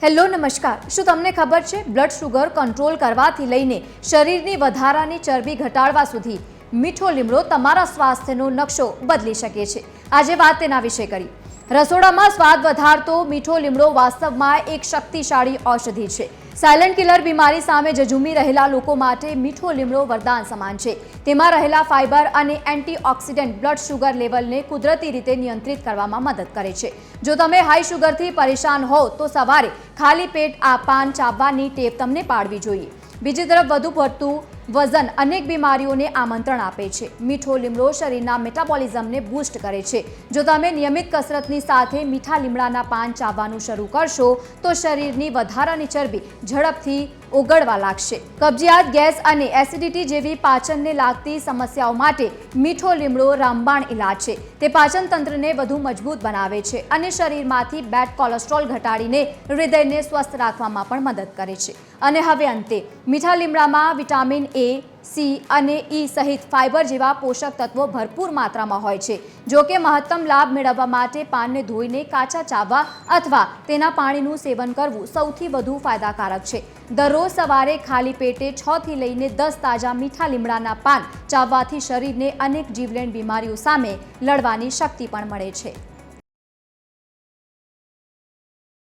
Hello નમસ્કાર। શું તમને ખબર છે બ્લડ શુગર કંટ્રોલ કરવાથી લઈને શરીરની વધારાની ચરબી ઘટાડવા સુધી મીઠો લીમડો તમારા સ્વાસ્થ્યનો નકશો બદલી શકે છે। આજે વાત તેના વિશે કરી। રસોડામાં સ્વાદ વધારતો મીઠો લીમડો વાસ્તવમાં એક શક્તિશાળી ઔષધિ છે। સાયલેન્ટ કિલર બીમારી સામે ઝઝૂમી રહેલા લોકો માટે મીઠો લીમડો વરદાન સમાન છે। તેમાં રહેલા ફાઇબર અને એન્ટીઓક્સિડન્ટ બ્લડ શુગર લેવલને કુદરતી રીતે નિયંત્રિત કરવામાં મદદ કરે છે। જો તમે હાઈ શુગરથી પરેશાન હો તો સવારે ખાલી પેટ આ પાન ચાવવાની ટેવ તમને પાડવી જોઈએ। બીજી તરફ વધુ પડતું વજન અનેક બીમારીઓને આમંત્રણ આપે છે। મીઠો લીમડો શરીરના મેટાબોલિઝમને બૂસ્ટ કરે છે। જો તમે નિયમિત કસરતની સાથે મીઠા લીમડાના પાન ચાવવાનું શરૂ કરશો તો શરીરની વધારાની ચરબી ઝડપથી ઓગળવા લાગશે। કબજિયાત, ગેસ અને એસિડિટી જેવી પાચનને લાગતી સમસ્યાઓ માટે મીઠો લીમડો રામબાણ ઇલાજ છે। તે પાચન તંત્રને વધુ મજબૂત બનાવે છે અને શરીરમાંથી બેડ કોલેસ્ટ્રોલ ઘટાડીને હૃદયને સ્વસ્થ રાખવામાં પણ મદદ કરે છે। અને હવે અંતે મીઠા લીમડામાં વિટામિન એ, સી અને ઈ સહિત ફાઇબર જેવા પોષક તત્વો ભરપૂર માત્રામાં હોય છે। જો કે મહત્તમ લાભ મેળવવા માટે પાનને ધોઈને કાચા ચાવવા અથવા તેના પાણીનું સેવન કરવું સૌથી વધુ ફાયદાકારક છે। દરરોજ સવારે ખાલી પેટે 6 થી લઈને 10 તાજા મીઠા લીમડાના પાન ચાવવાથી શરીરને અનેક જીવલેણ બીમારીઓ સામે લડવાની શક્તિ પણ મળે છે।